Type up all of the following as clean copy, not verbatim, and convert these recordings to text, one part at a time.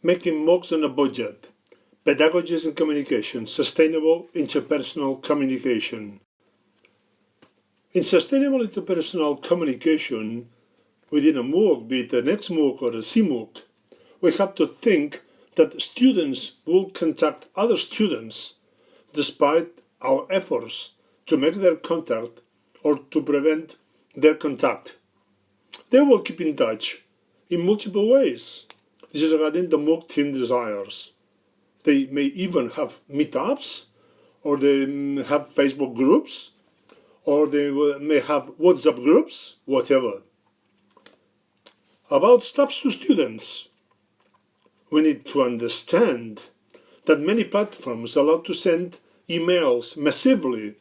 Making MOOCs on a budget, pedagogies and communication, sustainable interpersonal communication. In sustainable interpersonal communication, within a MOOC, be it an XMOOC or a CMOOC, we have to think that students will contact other students despite our efforts to make their contact or to prevent their contact. They will keep in touch in multiple ways. This is regarding the MOOC team desires. They may even have meetups, or they may have Facebook groups, or they may have WhatsApp groups, whatever. About staff to students, we need to understand that many platforms allow to send emails massively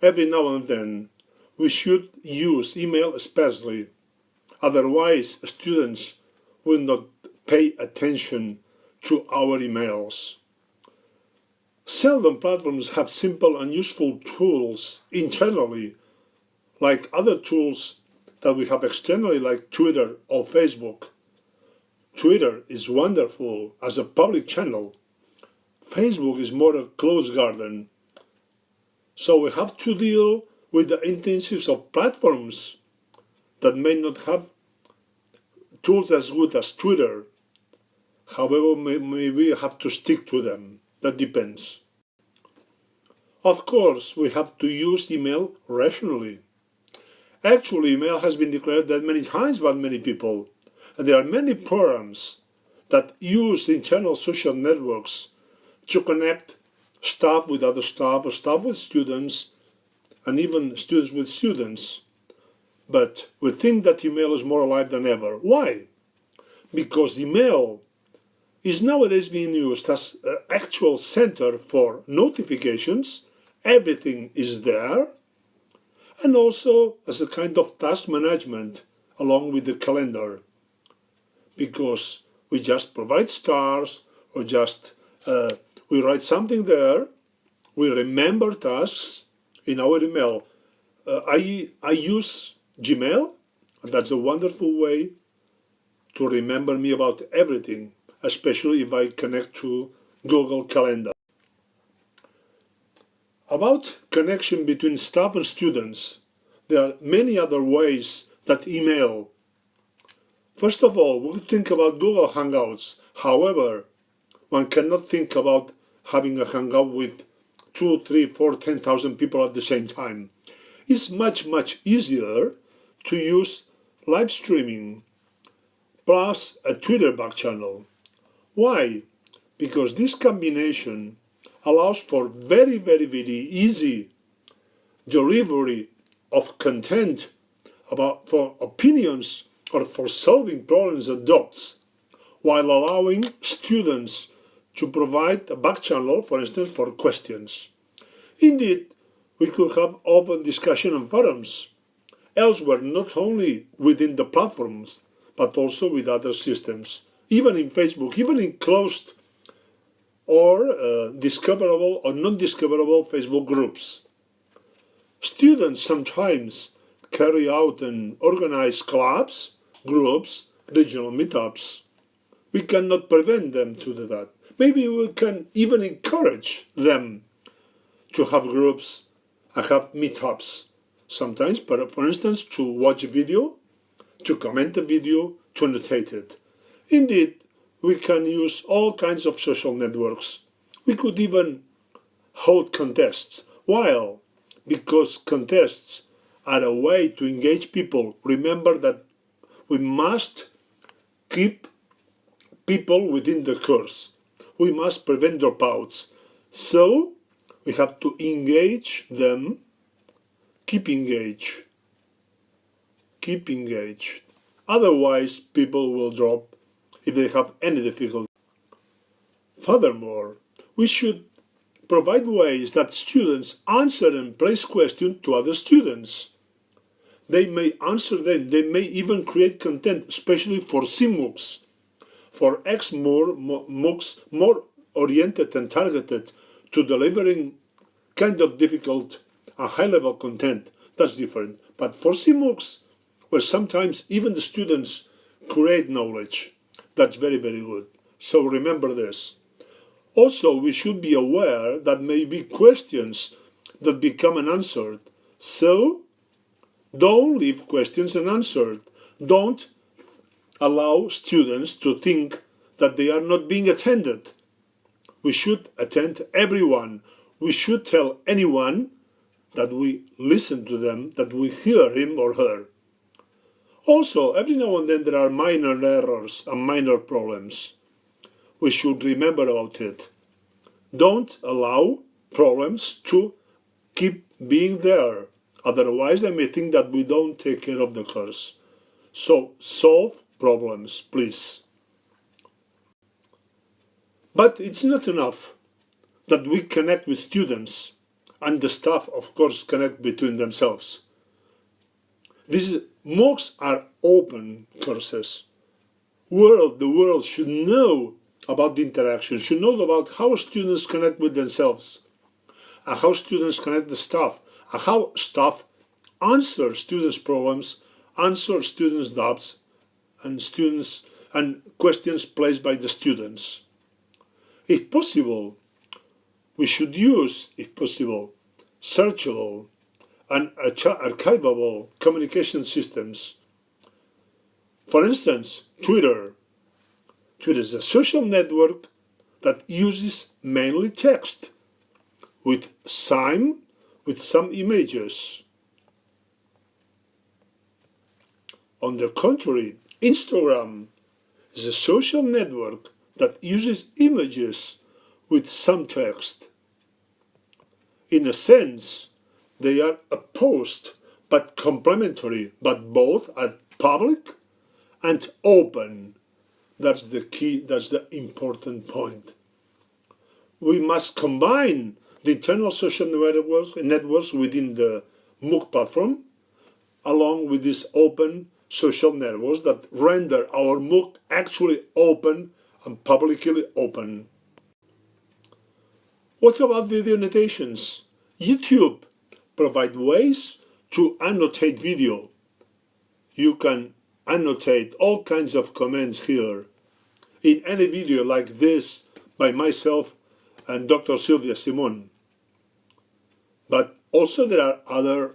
every now and then. We should use email especially, otherwise students will not pay attention to our emails. Seldom platforms have simple and useful tools internally, like other tools that we have externally, like Twitter or Facebook. Twitter is wonderful as a public channel. Facebook is more a closed garden. So we have to deal with the intensives of platforms that may not have tools as good as Twitter. However, we have to stick to them. That depends. Of course, we have to use email rationally. Actually, email has been declared that many times by many people. And there are many programs that use internal social networks to connect staff with other staff, or staff with students, and even students with students. But we think that email is more alive than ever. Why? Because email is nowadays being used as an actual center for notifications. Everything is there. And also as a kind of task management along with the calendar. Because we just provide stars, or just we write something there, we remember tasks in our email. I use Gmail, and that's a wonderful way to remember me about everything, especially if I connect to Google Calendar. About connection between staff and students, there are many other ways that email. First of all, we think about Google Hangouts. However, one cannot think about having a Hangout with 2, 3, 4, 10,000 people at the same time. It's much, much easier to use live streaming plus a Twitter back channel. Why? Because this combination allows for very, very, very easy delivery of content for opinions or for solving problems at dots, while allowing students to provide a back channel, for instance, for questions. Indeed, we could have open discussion on forums elsewhere, not only within the platforms, but also with other systems, even in Facebook, even in closed or discoverable or non-discoverable Facebook groups. Students sometimes carry out and organize clubs, groups, regional meetups. We cannot prevent them to do that. Maybe we can even encourage them to have groups and have meetups. Sometimes, for instance, to watch a video, to comment a video, to annotate it. Indeed, we can use all kinds of social networks. We could even hold contests. While, because contests are a way to engage people, remember that we must keep people within the course. We must prevent dropouts. So, we have to engage them, keep engaged. Otherwise, people will drop if they have any difficulty. Furthermore, we should provide ways that students answer and place questions to other students. They may answer them, they may even create content, especially for CMOOCs, for XMOOCs, more oriented and targeted to delivering kind of difficult and high-level content. That's different. But for CMOOCs, where sometimes even the students create knowledge, that's very, very good. So remember this. Also, we should be aware that may be questions that become unanswered. So, don't leave questions unanswered. Don't allow students to think that they are not being attended. We should attend everyone. We should tell anyone that we listen to them, that we hear him or her. Also, every now and then there are minor errors and minor problems. We should remember about it. Don't allow problems to keep being there. Otherwise, they may think that we don't take care of the course. So, solve problems, please. But it's not enough that we connect with students and the staff, of course, connect between themselves. These MOOCs are open courses. The world should know about the interaction, should know about how students connect with themselves, and how students connect the staff, and how staff answer students' problems, answer students' doubts, and questions placed by the students. If possible, we should use, if possible, searchable and archivable communication systems. For instance, Twitter. Twitter is a social network that uses mainly text with some images. On the contrary, Instagram is a social network that uses images with some text. In a sense, they are opposed but complementary, but both are public and open. That's the key, that's the important point. We must combine the internal social networks within the MOOC platform, along with these open social networks that render our MOOC actually open and publicly open. What about video annotations? YouTube provides ways to annotate video. You can annotate all kinds of comments here. In any video like this by myself and Dr. Sylvia Simon. But also there are other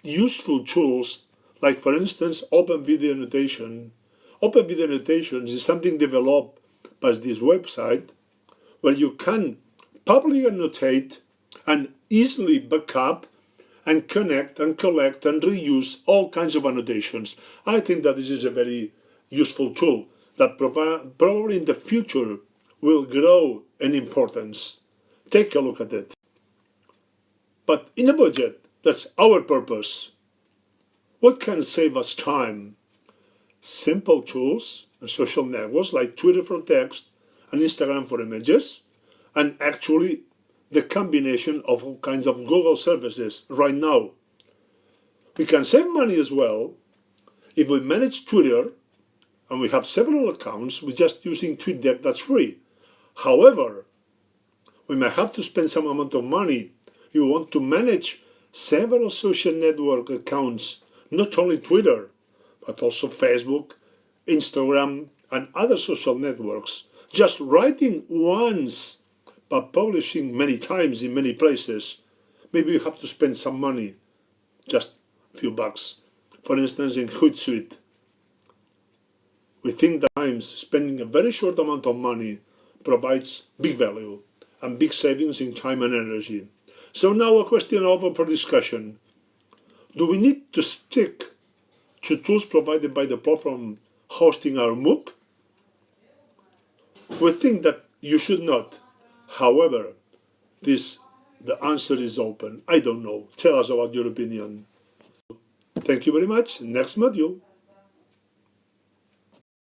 useful tools, like for instance Open Video Annotation. Open Video Annotation is something developed by this website where you can publicly annotate and easily backup and connect and collect and reuse all kinds of annotations. I think that this is a very useful tool that probably in the future will grow in importance. Take a look at it. But in a budget, that's our purpose. What can save us time? Simple tools and social networks like Twitter for text and Instagram for images, and actually the combination of all kinds of Google services right now. We can save money as well if we manage Twitter and we have several accounts with just using TweetDeck that's free. However, we may have to spend some amount of money if we want to manage several social network accounts, not only Twitter, but also Facebook, Instagram, and other social networks. Just writing once, but publishing many times in many places, maybe you have to spend some money, just a few bucks. For instance, in Hootsuite, we think that times spending a very short amount of money provides big value and big savings in time and energy. So now a question open for discussion. Do we need to stick to tools provided by the platform hosting our MOOC? We think that you should not. However, the answer is open. I don't know. Tell us about your opinion. Thank you very much. Next module.